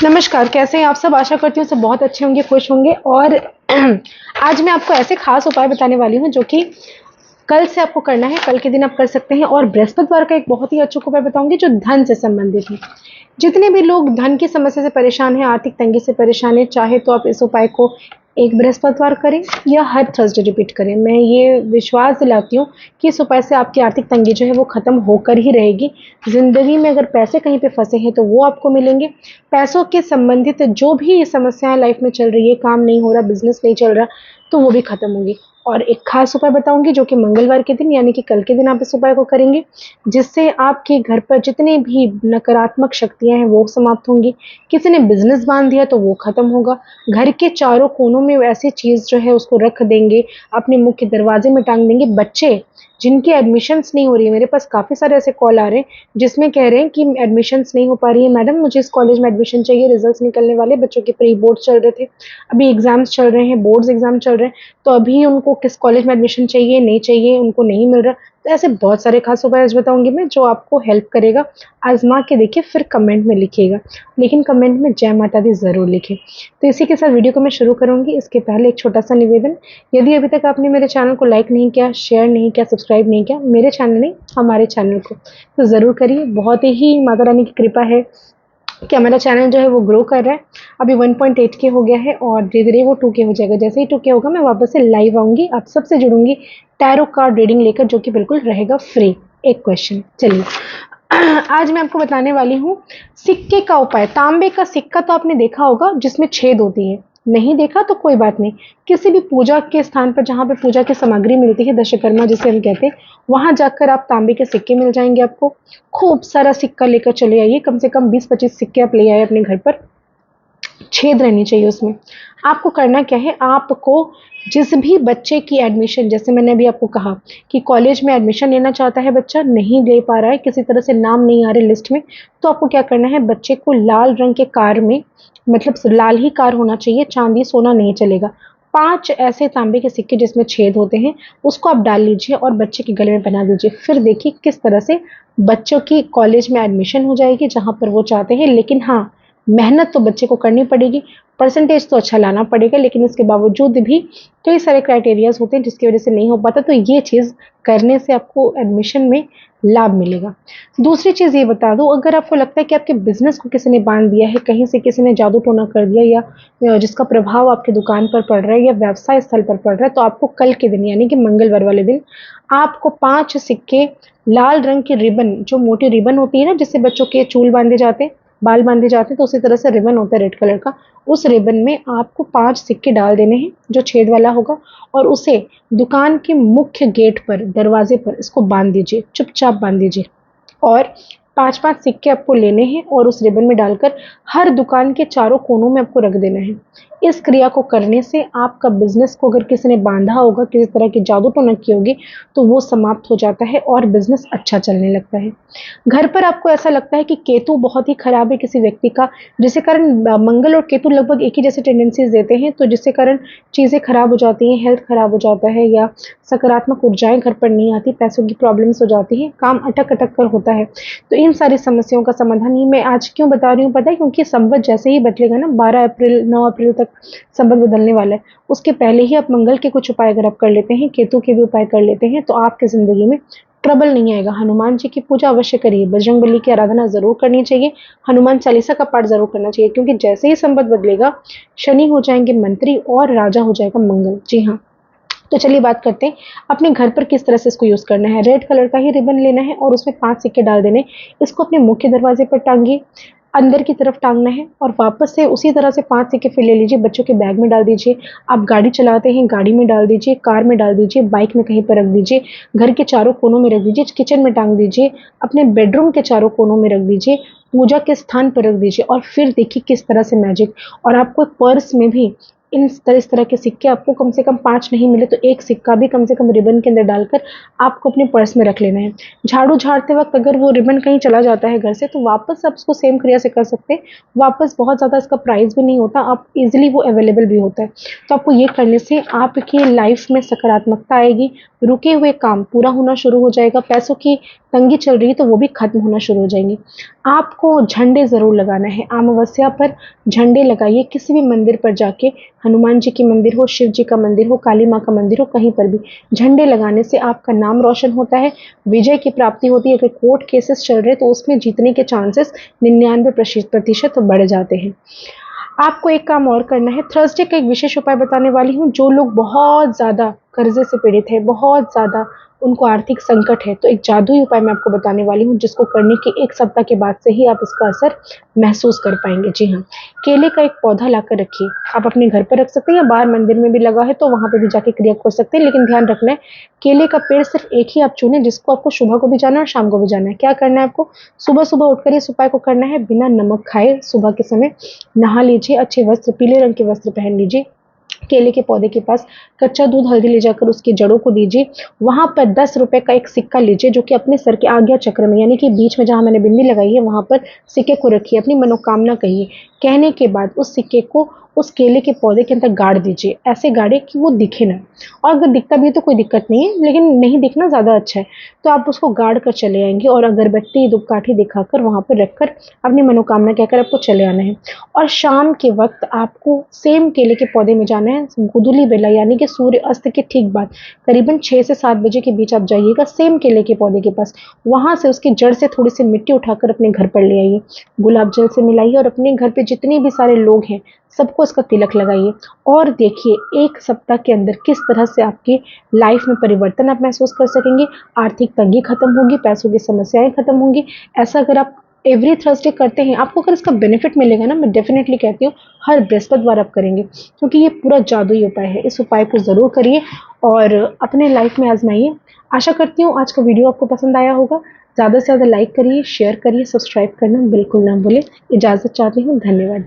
नमस्कार, कैसे हैं आप सब? आशा करती हूँ सब बहुत अच्छे होंगे, खुश होंगे और आज मैं आपको ऐसे खास उपाय बताने वाली हूँ जो कि कल से आपको करना है, कल के दिन आप कर सकते हैं। और बृहस्पतिवार का एक बहुत ही अचूक उपाय बताऊँगी जो धन से संबंधित है। जितने भी लोग धन की समस्या से परेशान हैं, आर्थिक तंगी से परेशान हैं, चाहे तो आप इस उपाय को एक बृहस्पतिवार करें या हर थर्सडे रिपीट करें। मैं ये विश्वास दिलाती हूँ कि इस उपाय से आपकी आर्थिक तंगी जो है वो ख़त्म होकर ही रहेगी। ज़िंदगी में अगर पैसे कहीं पे फँसे हैं तो वो आपको मिलेंगे। पैसों के संबंधित जो भी समस्याएँ लाइफ में चल रही है, काम नहीं हो रहा, बिज़नेस नहीं चल रहा, तो वो भी ख़त्म होंगी। और एक खास उपाय बताऊँगी जो कि मंगलवार के दिन यानी कि कल के दिन आप इस उपाय को करेंगे, जिससे आपके घर पर जितनी भी नकारात्मक शक्तियाँ हैं वो समाप्त होंगी। किसी ने बिज़नेस बाँध दिया तो वो ख़त्म होगा। घर के चारों कोनों में ऐसी चीज़ जो है उसको रख देंगे, अपने मुख्य दरवाजे में टांग देंगे। बच्चे जिनकी एडमिशन्स नहीं हो रही है, मेरे पास काफ़ी सारे ऐसे कॉल आ रहे हैं जिसमें कह रहे हैं कि एडमिशन्स नहीं हो पा रही है, मैडम मुझे इस कॉलेज में एडमिशन चाहिए, रिजल्ट्स निकलने वाले, बच्चों के प्री बोर्ड चल रहे थे, अभी एग्ज़ाम्स चल रहे हैं, बोर्ड्स एग्ज़ाम चल रहे हैं, तो अभी उनको किस कॉलेज में एडमिशन चाहिए, नहीं चाहिए, उनको नहीं मिल रहा। तो ऐसे बहुत सारे खास उपाय आज बताऊँगी मैं जो आपको हेल्प करेगा। आज़मा के देखिए, फिर कमेंट में लिखिएगा, लेकिन कमेंट में जय माता दी ज़रूर लिखें। तो इसी के साथ वीडियो को मैं शुरू करूँगी। इसके पहले एक छोटा-सा निवेदन, यदि अभी तक आपने मेरे चैनल को लाइक नहीं किया, शेयर नहीं किया, सब्सक्राइब नहीं किया, मेरे चैनल नहीं, हमारे चैनल को, तो ज़रूर करिए। बहुत ही माता रानी की कृपा है कि हमारा चैनल जो है वो ग्रो कर रहा है। अभी 1.8 के हो गया है और धीरे-धीरे वो 2 के हो जाएगा। जैसे ही 2 के होगा मैं वापस से लाइव आऊँगी, आप सबसे जुड़ूँगी टैरो कार्ड रीडिंग लेकर, जो कि बिल्कुल रहेगा फ्री। एक क्वेश्चन, चलिए आज मैं आपको बताने वाली हूँ सिक्के का उपाय। तांबे का सिक्का तो आपने देखा होगा जिसमें छेद होती है, नहीं देखा तो कोई बात नहीं। किसी भी पूजा के स्थान पर जहाँ पे पूजा की सामग्री मिलती है, दशकर्मा जिसे हम कहते हैं, वहाँ जाकर आप तांबे के सिक्के मिल जाएंगे आपको। खूब सारा सिक्का लेकर चले आइए, कम से कम 20-25 सिक्के आप ले आए अपने घर पर। छेद रहनी चाहिए उसमें। आपको करना क्या है, आपको जिस भी बच्चे की एडमिशन, जैसे मैंने अभी आपको कहा कि कॉलेज में एडमिशन लेना चाहता है बच्चा, नहीं ले पा रहा है, किसी तरह से नाम नहीं आ रहे लिस्ट में, तो आपको क्या करना है, बच्चे को लाल रंग के कार में, मतलब लाल ही कार होना चाहिए, चांदी सोना नहीं चलेगा। 5 ऐसे तांबे के सिक्के जिसमें छेद होते हैं, उसको आप डाल लीजिए और बच्चे के गले में पहना दीजिए। फिर देखिए किस तरह से बच्चों की कॉलेज में एडमिशन हो जाएगी जहाँ पर वो चाहते हैं। लेकिन हाँ, मेहनत तो बच्चे को करनी पड़ेगी, परसेंटेज तो अच्छा लाना पड़ेगा, लेकिन इसके बावजूद भी कई सारे क्राइटेरियाज़ होते हैं जिसकी वजह से नहीं हो पाता, तो ये चीज़ करने से आपको एडमिशन में लाभ मिलेगा। दूसरी चीज़ ये बता दूँ, अगर आपको लगता है कि आपके बिज़नेस को किसी ने बाँध दिया है, कहीं से किसी ने जादू-टोना कर दिया या जिसका प्रभाव आपकी दुकान पर पड़ रहा है या व्यवसाय स्थल पर पड़ रहा है, तो आपको कल के दिन यानी कि मंगलवार वाले दिन आपको 5 सिक्के लाल रंग की रिबन, जो मोटी रिबन होती है ना जिससे बच्चों के चूल बाँधे जाते हैं, बाल बांधे जाते हैं, तो उसी तरह से रिबन होता है रेड कलर का, उस रिबन में आपको 5 सिक्के डाल देने हैं जो छेद वाला होगा, और उसे दुकान के मुख्य गेट पर, दरवाजे पर इसको बांध दीजिए, चुपचाप बांध दीजिए। और 5-5 सिक्के आपको लेने हैं और उस रिबन में डालकर हर दुकान के चारों कोनों में आपको रख देना है। इस क्रिया को करने से आपका बिज़नेस को अगर किसी ने बाँधा होगा, किसी तरह की जादू टोना की होगी, तो वो समाप्त हो जाता है और बिज़नेस अच्छा चलने लगता है। घर पर आपको ऐसा लगता है कि केतु बहुत ही खराब है किसी व्यक्ति का, जिसके कारण मंगल और केतु लगभग एक ही जैसे टेंडेंसीज़ देते हैं, तो जिसके कारण चीज़ें खराब हो जाती हैं, हेल्थ खराब हो जाता है या सकारात्मक ऊर्जाएँ घर पर नहीं आती, पैसों की प्रॉब्लम्स हो जाती हैं, काम अटक-अटक कर होता है। तो इन सारी समस्याओं का समाधान ये मैं आज क्यों बता रही हूँ पता है? क्योंकि संवत जैसे ही बदलेगा ना, 12 अप्रैल 9 अप्रैल तक संवत बदलने वाला है। उसके पहले ही आप मंगल के कुछ उपाय अगर आप कर लेते हैं, केतु के भी उपाय कर लेते हैं, तो आपकी ज़िंदगी में ट्रबल नहीं आएगा। हनुमान जी की पूजा अवश्य करिए, बजरंगबली की आराधना ज़रूर करनी चाहिए, हनुमान चालीसा का पाठ ज़रूर करना चाहिए, क्योंकि जैसे ही संवत बदलेगा, शनि हो जाएँगे मंत्री और राजा हो जाएगा मंगल। जी हाँ। तो चलिए बात करते हैं अपने घर पर किस तरह से इसको यूज़ करना है। रेड कलर का ही रिबन लेना है और उसमें 5 सिक्के डाल देने हैं। इसको अपने मुख्य दरवाजे पर टांगिए, अंदर की तरफ टांगना है और वापस से उसी तरह से 5 सिक्के फिर ले लीजिए, बच्चों के बैग में डाल दीजिए। आप गाड़ी चलाते हैं, गाड़ी में डाल दीजिए, कार में डाल दीजिए, बाइक में कहीं पर रख दीजिए, घर के चारों कोनों में रख दीजिए, किचन में टांग दीजिए, अपने बेडरूम के चारों कोनों में रख दीजिए, पूजा के स्थान पर रख दीजिए और फिर देखिए किस तरह से मैजिक। और आपको पर्स में भी इस तरह के सिक्के आपको कम से कम 5 नहीं मिले तो एक सिक्का भी कम से कम रिबन के अंदर डालकर आपको अपने पर्स में रख लेना है। झाड़ू झाड़ते वक्त अगर वो रिबन कहीं चला जाता है घर से तो वापस आप उसको सेम क्रिया से कर सकते हैं। वापस बहुत ज़्यादा इसका प्राइस भी नहीं होता, आप इजीली वो अवेलेबल भी होता है। तो आपको ये करने से आपकी लाइफ में सकारात्मकता आएगी, रुके हुए काम पूरा होना शुरू हो जाएगा, पैसों की तंगी चल रही है तो वो भी खत्म होना शुरू हो जाएंगी। आपको झंडे ज़रूर लगाना है, अमावस्या पर झंडे लगाइए किसी भी मंदिर पर जाके, हनुमान जी की मंदिर हो, शिव जी का मंदिर हो, काली माँ का मंदिर हो, कहीं पर भी झंडे लगाने से आपका नाम रोशन होता है, विजय की प्राप्ति होती है। अगर कोर्ट केसेस चल रहे तो उसमें जीतने के चांसेस 99% बढ़ जाते हैं। आपको एक काम और करना है, थर्सडे का एक विशेष उपाय बताने वाली हूँ। जो लोग बहुत ज़्यादा कर्जे से पीड़ित है, बहुत ज़्यादा उनको आर्थिक संकट है, तो एक जादुई उपाय मैं आपको बताने वाली हूँ जिसको करने के 1 सप्ताह के बाद से ही आप इसका असर महसूस कर पाएंगे। जी हाँ, केले का एक पौधा लाकर रखिए, आप अपने घर पर रख सकते हैं या बाहर मंदिर में भी लगा है तो वहाँ पे भी जाके क्रिया कर सकते हैं, लेकिन ध्यान रखना है केले का पेड़ सिर्फ एक ही आप चुने जिसको आपको सुबह को भी जाना है और शाम को भी जाना है। क्या करना है आपको, सुबह सुबह उठकर इस उपाय को करना है, बिना नमक खाए सुबह के समय नहा लीजिए, अच्छे वस्त्र, पीले रंग के वस्त्र पहन लीजिए, केले के पौधे के पास कच्चा दूध हल्दी ले जाकर उसकी जड़ों को दीजिए, वहां पर 10 रुपए का एक सिक्का लीजिए जो कि अपने सर के आज्ञा चक्र में यानी कि बीच में जहां मैंने बिंदी लगाई है वहां पर सिक्के को रखिए, अपनी मनोकामना कहिए, कहने के बाद उस सिक्के को उस केले के पौधे के अंदर गाड़ दीजिए, ऐसे गाड़े कि वो दिखे ना, और अगर दिखता भी है तो कोई दिक्कत नहीं है, लेकिन नहीं दिखना ज़्यादा अच्छा है। तो आप उसको गाड़ कर चले आएंगे और अगरबत्ती धूपकाठी दिखाकर वहाँ पर रखकर अपनी मनोकामना कहकर आपको चले आना है। और शाम के वक्त आपको सेम केले के पौधे में जाना है, गुदुली बेला यानी कि सूर्य अस्त के ठीक बाद करीबन 6 से 7 बजे के बीच आप जाइएगा सेम केले के पौधे के पास, वहाँ से उसकी जड़ से थोड़ी सी मिट्टी उठाकर अपने घर पर ले आइए, गुलाब जल से मिलाइए और अपने घर पे जितने भी सारे लोग हैं सबको इसका तिलक लगाइए और देखिए 1 सप्ताह के अंदर किस तरह से आपकी लाइफ में परिवर्तन आप महसूस कर सकेंगे। आर्थिक तंगी खत्म होगी, पैसों की समस्याएं खत्म होंगी। ऐसा अगर आप एवरी थर्सडे करते हैं, आपको अगर इसका बेनिफिट मिलेगा ना, मैं डेफिनेटली कहती हूँ हर बृहस्पतिवार आप करेंगे, क्योंकि ये पूरा जादुई उपाय है। इस उपाय को ज़रूर करिए और अपने लाइफ में आजमाइए। आशा करती हूँ आज का वीडियो आपको पसंद आया होगा। ज़्यादा से ज़्यादा लाइक करिए, शेयर करिए, सब्सक्राइब करना बिल्कुल ना भूलें। इजाज़त चाहती हूँ, धन्यवाद।